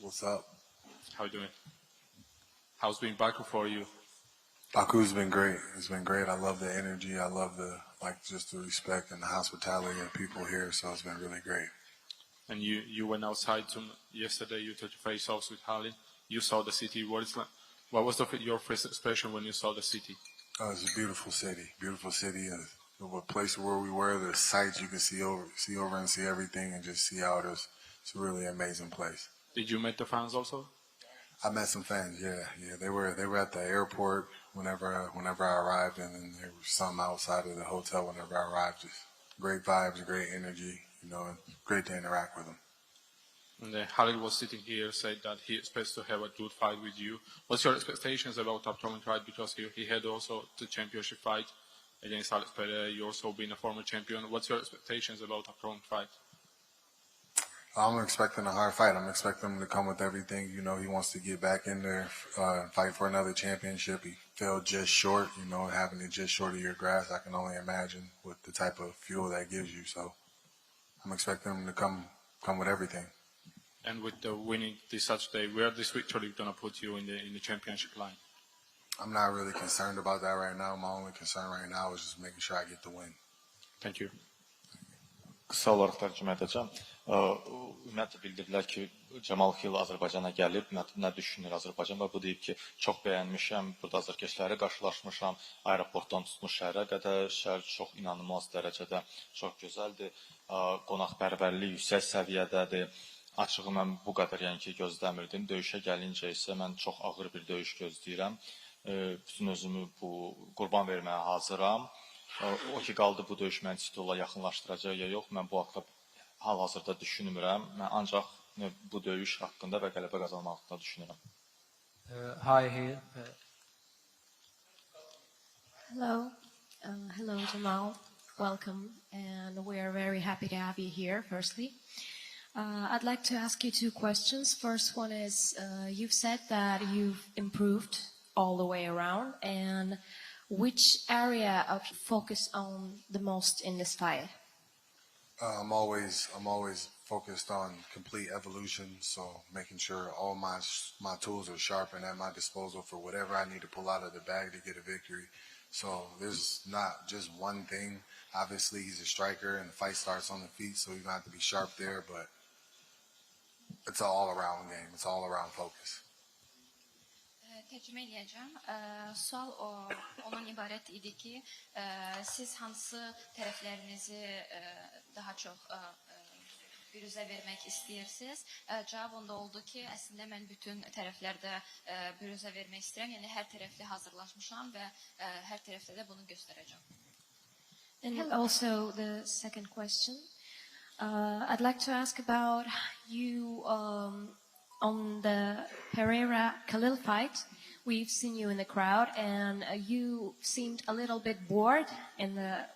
What's up? How you doing? How's been Baku for you? Baku's been great. It's been great. I love the energy. I love just the respect and the hospitality of people here. So it's been really great. And you went outside yesterday. You touched face offs with Halil. You saw the city. What was your first expression when you saw the city? Oh, it's a beautiful city. Beautiful city. The place where we were, the sights you can see over and see everything and just see how it is. It's a really amazing place. Did you meet the fans also? I met some fans. Yeah. They were at the airport whenever I arrived, and then there was some outside of the hotel whenever I arrived. Just great vibes, great energy. And great to interact with them. And Halil was sitting here, said that he expects to have a good fight with you. What's your expectations about upcoming fight? Because he had also the championship fight against Alex Pereira. You also been a former champion. What's your expectations about upcoming fight? I'm expecting a hard fight. I'm expecting him to come with everything. He wants to get back in there, fight for another championship. He fell just short, having it just short of your grasp. I can only imagine with the type of fuel that gives you. So I'm expecting him to come with everything. And with the winning this Saturday, where this victory going to put you in the championship line? I'm not really concerned about that right now. My only concern right now is just making sure I get the win. Thank you. Qısa olaraq tərcümə edəcəm. Ümumiyyətlə bildirdilər ki, Camal Xil Azərbaycana gəlib, nə düşünür Azərbaycan və bu deyib ki, çox bəyənmişəm, burada azərkeşləri qarşılaşmışam, aeroportdan tutmuş şəhərə qədər, şəhər çox inanılmaz dərəcədə çox gözəldir, qonaqpərvərlik yüksək səviyyədədir. Açığı mən bu qədər gözləmirdim. Döyüşə gəlincə isə mən çox ağır bir döyüş gözləyirəm. Bütün özümü qurban verməyə hazıram. O ki qaldı bu döyüş məni titula yaxınlaşdıracaq ya yox, mən bu haqda hal-hazırda düşünmürəm. Mən ancaq bu döyüş haqqında və qələbə qazanmaq haqqında düşünürəm. Hi. Hello, Jamal. Welcome, and we are very happy to have you here, firstly. I'd like to ask you two questions. First one is, you've said that you've improved all the way around, and which area of you focus on the most in this fight? I'm always focused on complete evolution, so making sure all my tools are sharp and at my disposal for whatever I need to pull out of the bag to get a victory. So there's not just one thing. Obviously, he's a striker, and the fight starts on the feet, so you're going to have to be sharp there, but it's an all-around game. It's all-around focus. Tercüme edeceğim. Sual onun ibaret idi ki siz hansı tərəflərinizi daha çox bürüzə vermək istəyirsiniz? Cavab onda oldu ki, əslində mən bütün tərəflərdə bürüzə vermək istəyirəm. Yəni hər tərəfli hazırlaşmışam və hər tərəfdə də bunu göstərəcəm. And also the second question, I'd like to ask about you on the Pereira-Khalil fight. We've seen you in the crowd, and you seemed a little bit bored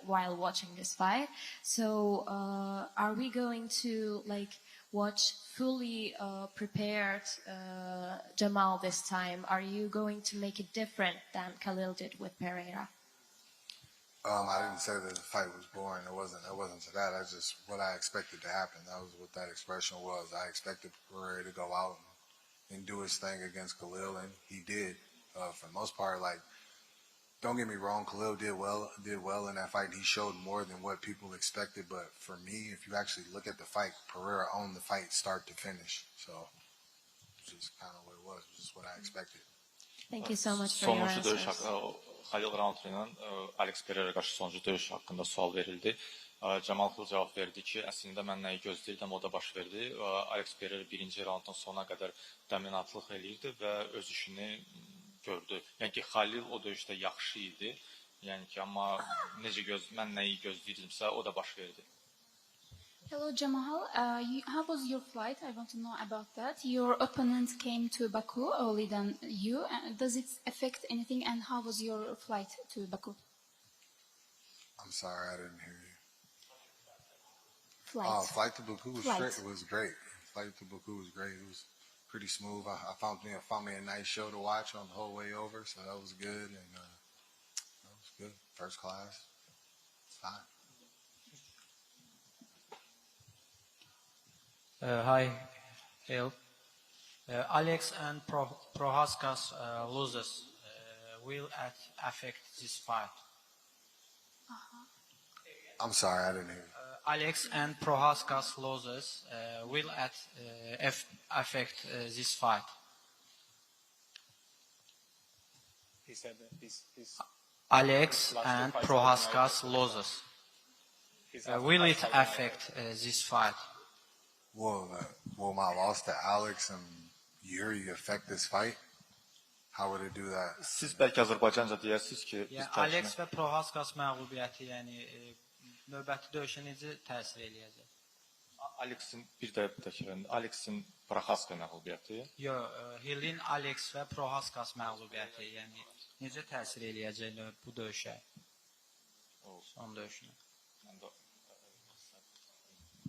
while watching this fight. So, are we going to watch fully prepared Jamal this time? Are you going to make it different than Khalil did with Pereira? I didn't say that the fight was boring. It wasn't to that. That's just what I expected to happen. That was what that expression was. I expected Pereira to go out and do his thing against Khalil, and he did. For the most part, don't get me wrong, Khalil did well in that fight. He showed more than what people expected. But for me, if you actually look at the fight, Pereira owned the fight start to finish. So it's just kind of what it was. It was just what I expected. Thank you so much for your answers. Halil Roundtree ilə Alex Pereira qarşı sonuncu döyüş haqqında sual verildi. Camal Xil cavab verdi ki, əslində mən nəyi gözləyirdim, o da baş verdi. Alex Pereira birinci raunddan sona qədər dominatlıq eləyirdi və öz işini gördü. Yəni ki, Halil o döyüşdə yaxşı idi. Yəni ki, amma mən nəyi gözləyirdimsə, o da baş verdi. Hello Jamal, how was your flight? I want to know about that. Your opponent came to Baku earlier than you. Does it affect anything? And how was your flight to Baku? I'm sorry, I didn't hear you. Flight to Baku was great. Flight to Baku was great. It was pretty smooth. I found me a nice show to watch on the whole way over, so that was good. And that was good. First class. It's fine. Hi, Hale. Alex and Prohaskas loses will affect this fight. I'm sorry, I didn't hear you. Alex and Prohaskas loses will affect this fight. He said that his Alex last two and fights Prohaskas loses. his last Will fights it are affect this fight? Will my loss to Alex and Yuri affect this fight? How would it do that? Siz bəlkə Azərbaycanca deyərsiniz ki, biz Yəni Alex və Prohaskas məğlubiyyəti, yəni növbəti döyüşə necə təsir eləyəcək? Alexin bir də təkrar, Alexin Prohaska məğlubiyyəti. Hillin Alex və Prohaskas məğlubiyyəti, yəni necə təsir eləyəcək bu döyüşə? Son döyüşünə.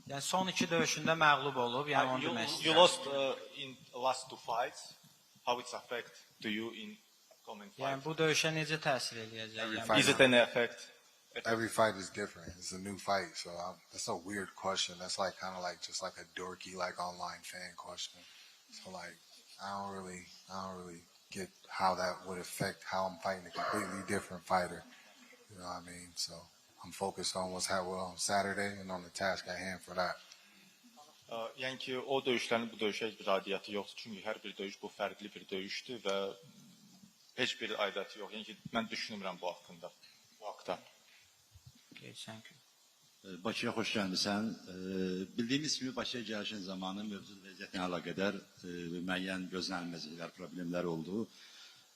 Yəni son iki döyüşündə məğlub olub, yəni onu demək You lost in last two fights. How it affect to you in coming fight? Yəni bu döyüşə necə təsir eləyəcək? Yəni, Is it an effect? Every fight is different. It's a new fight, so that's a weird question. That's like kind of like just like a dorky like online fan question. So like I don't really get how that would affect how I'm fighting a completely different fighter. You know what I mean? So I'm focused on what's happening on Saturday and on the task at hand for that. Yəni ki, o döyüşlərin bu döyüşə heç bir aidiyyəti yoxdur. Çünki hər bir döyüş bu fərqli bir döyüşdür və heç bir aidiyyəti yox. Yəni ki, mən düşünmürəm bu haqqında. Bu haqda. Bakıya xoş gəlmisən. Bildiyimiz kimi Bakıya gəlişin zamanı mövcud vəziyyətlə əlaqədar müəyyən gözlənilməzliklər, problemlər oldu.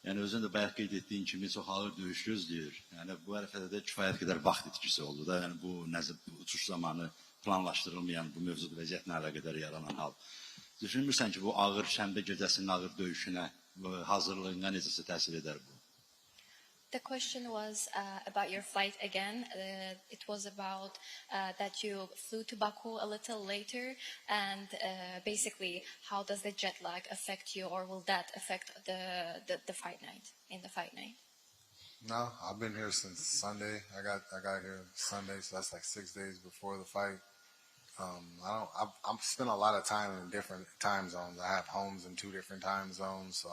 Yəni özün də bayaq qeyd etdiyin kimi çox ağır döyüş gözləyir. Yəni bu ərəfədə də kifayət qədər vaxt itkisi oldu da. Yəni bu uçuş zamanı planlaşdırılmayan bu mövcud vəziyyətlə əlaqədar yaranan hal. Düşünmürsən ki, bu ağır şənbə gecəsinin ağır döyüşünə, hazırlığına necəsə təsir edər bu? The question was about your flight again. It was about that you flew to Baku a little later, and basically, how does the jet lag affect you, or will that affect the fight night? In the fight night? No, I've been here since Sunday. I got here Sunday, so that's like 6 days before the fight. I've spent a lot of time in different time zones. I have homes in 2 different time zones, so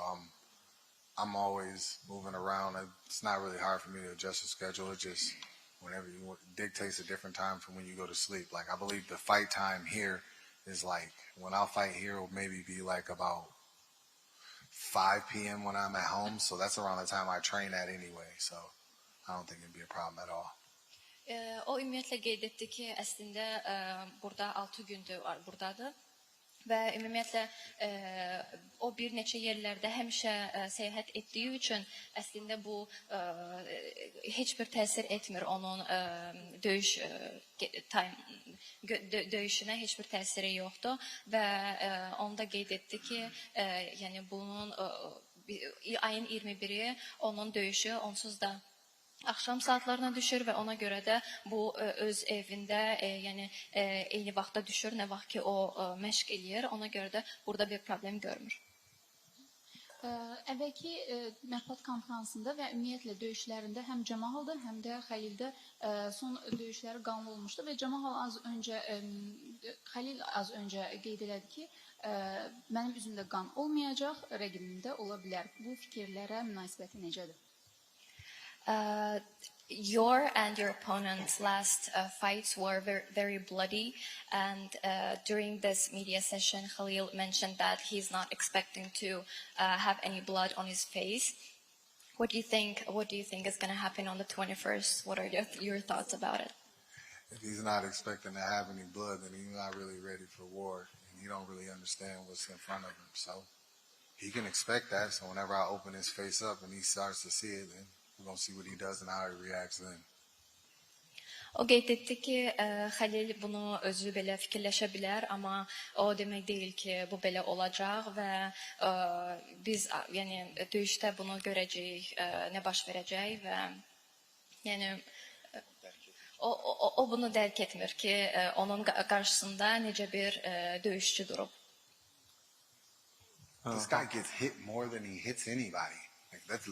I'm always moving around. It's not really hard for me to adjust the schedule. It just whenever you dictates a different time from when you go to sleep. Like I believe the fight time here is like when I'll fight here will maybe be like about 5 p.m. when I'm at home. So that's around the time I train at anyway. So I don't think it'd be a problem at all. O ümumiyyətlə qeyd etdi ki, əslində burada 6 gündür buradadır və ümumiyyətlə o bir neçə yerlərdə həmişə səyahət etdiyi üçün əslində bu heç bir təsir etmir onun döyüşünə heç bir təsiri yoxdur və onda qeyd etdi ki, yəni bunun ayın 21-i onun döyüşü onsuz da axşam saatlarına düşür və ona görə də bu öz evində, yəni eyni vaxtda düşür, nə vaxt ki o məşq eləyir, ona görə də burada bir problem görmür. Əvvəlki mətbuat konferansında və ümumiyyətlə döyüşlərində həm Cəmahalda, həm də Xəlildə son döyüşləri qanlı olmuşdu və Xəlil az öncə qeyd elədi ki, mənim üzümdə qan olmayacaq, rəqibimdə ola bilər. Bu fikirlərə münasibəti necədir? Your and your opponent's last fights were very bloody, and during this media session, Khalil mentioned that he's not expecting to have any blood on his face. What do you think is going to happen on the 21st? What are your thoughts about it? If he's not expecting to have any blood, then he's not really ready for war, and he don't really understand what's in front of him. So he can expect that. So whenever I open his face up and he starts to see it, then we're going to see what he does and how he reacts then. O qeyd etdi ki, Xəlil bunu özü belə fikirləşə bilər, amma o demək deyil ki, bu belə olacaq və biz yəni döyüşdə bunu görəcəyik, nə baş verəcək və yəni o bunu dərk etmir ki, onun qarşısında necə bir döyüşçü durub. This guy gets hit more than he hits anybody. Like that's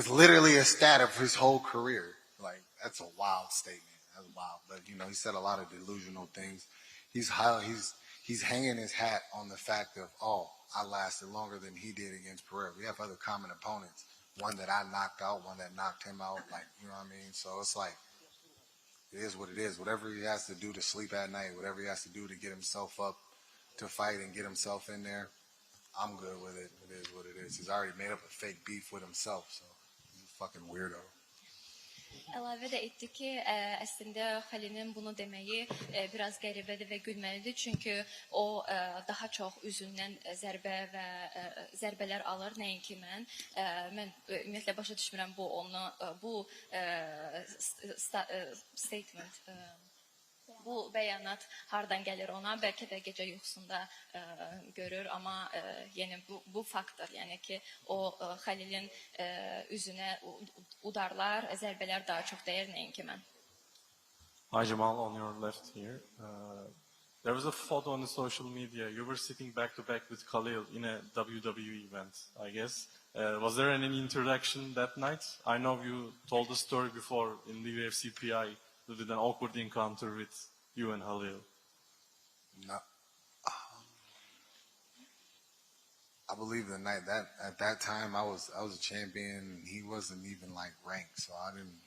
literally a stat of his whole career. Like that's a wild statement. That's wild. But you know, he said a lot of delusional things. he's hanging his hat on the fact of, oh, I lasted longer than he did against Pereira. We have other common opponents. One that I knocked out, one that knocked him out. Like, you know what I mean? So it's like, it is what it is. Whatever he has to do to sleep at night, whatever he has to do to get himself up to fight and get himself in there, I'm good with it. It is what it is. He's already made up a fake beef with himself, so he's a fucking weirdo. Əlavə də etdi ki, əslində Xəlilin bunu deməyi biraz qəribədir və gülməlidir. Çünki o daha çox üzündən zərbələr alır, nəinki mən. Mən ümumiyyətlə başa düşmürəm bu statement, bu bəyanat hardan gəlir ona. Bəlkə də gecə yuxusunda görür, amma yəni bu faktdır. Yəni ki, o Xəlilin üzünə udarlar, zərbələr daha çox dəyir, nəinki mən. Hi Jamal, on your left here. There was a photo on the social media. You were sitting back to back with Khalil in a WWE event, I guess. Was there any interaction that night? I know you told the story before in the UFC PI. You did an awkward encounter with you and Khalil. No. I believe the night that at that time I was a champion. He wasn't even like ranked, so I didn't.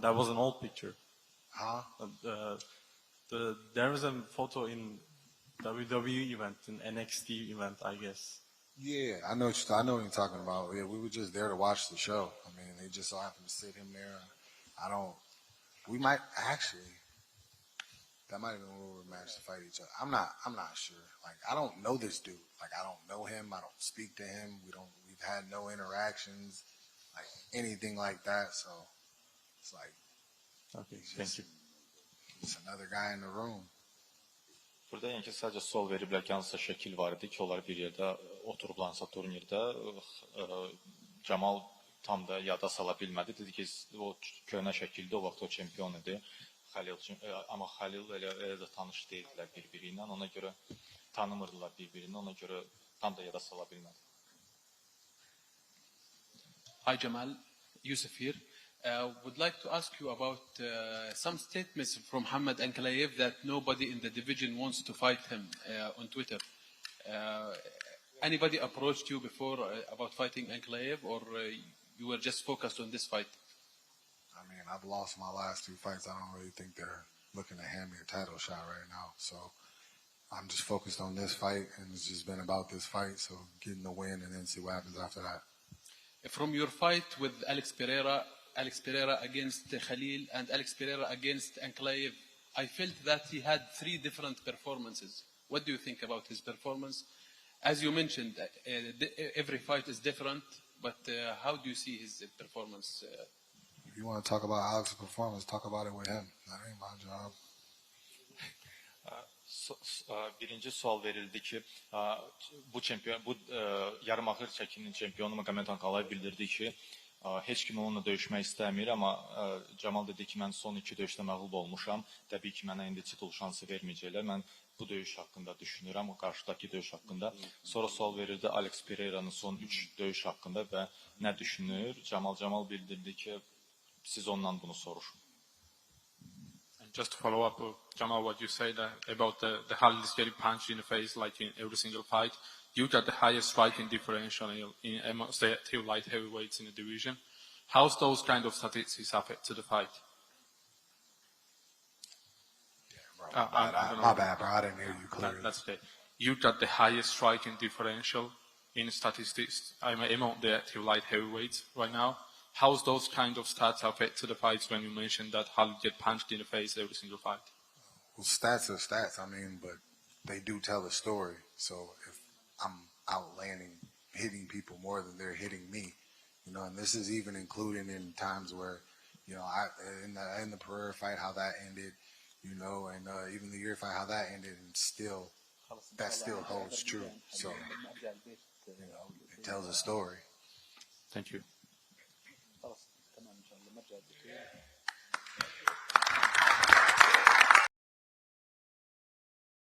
That was an old picture. Huh? There was a photo in WWE event, in NXT event, I guess. Yeah, I know what you're talking about. Yeah, we were just there to watch the show. I mean, they just so happened to sit him there. We might actually. That might have been when we were matched to fight each other. I'm not sure. Like, I don't know this dude. Like, I don't know him. I don't speak to him. We've had no interactions, like anything like that. So it's like, Okay, thank you. He's another guy in the room. Burada yəni ki, sadəcə sual veriblər ki, hansısa şəkil var idi ki, onlar bir yerdə oturublansa turnirdə, Camal tam da yada sala bilmədi. Dedi ki, o köhnə şəkildə o vaxt o çempion idi. Amma Xəlil elə də tanış deyildilər bir-biri ilə, ona görə tanımırdılar bir-birini, ona görə tam da yada sala bilmədi. Hi Jamal, Yusuf here. Would like to ask you about some statements from Muhammad Ankalaev that nobody in the division wants to fight him on Twitter. Anybody approached you before about fighting Ankalaev, or you were just focused on this fight? I mean, I've lost my last 2 fights. I don't really think they're looking to hand me a title shot right now. So I'm just focused on this fight, and it's just been about this fight. So getting the win and then see what happens after that. From your fight with Alex Pereira against Khalil, and Alex Pereira against Ankalaev, I felt that he had 3 different performances. What do you think about his performance? As you mentioned, every fight is different, but how do you see his performance? If you want to talk about Alex's performance, talk about it with him. That ain't my job. Birinci sual verildi ki, bu yarımaxır çəkinin çempionu Magomed Ankalaev bildirdi ki, heç kimi onunla döyüşmək istəmir, amma Camal dedi ki, mən son 2 döyüşdə məğlub olmuşam. Təbii ki, mənə indi titul şansı verməyəcəklər. Mən bu döyüş haqqında düşünürəm, o qarşıdakı döyüş haqqında. Sonra sual verildi Alex Pereira'nın son 3 döyüş haqqında və nə düşünür? Camal bildirdi ki, siz ondan bunu soruşun. Just to follow up, Jamal, what you said about the Khalil is getting punched in the face like in every single fight. You got the highest striking differential in amongst the 2 light heavyweights in the division. How's those kind of statistics affect to the fight? Yeah, bro, my bad, bro. I didn't hear you clearly. That's okay. You got the highest striking differential in statistics among the 2 light heavyweights right now. How's those kind of stats affect to the fights when you mentioned that Khalil get punched in the face every single fight? Well, stats are stats, I mean, but they do tell a story. So if I'm hitting people more than they're hitting me, you know, and this is even including in times where, you know, in the Pereira fight, how that ended, you know, and even the Yuri fight, how that ended, and that still holds true. So, you know, it tells a story. Thank you.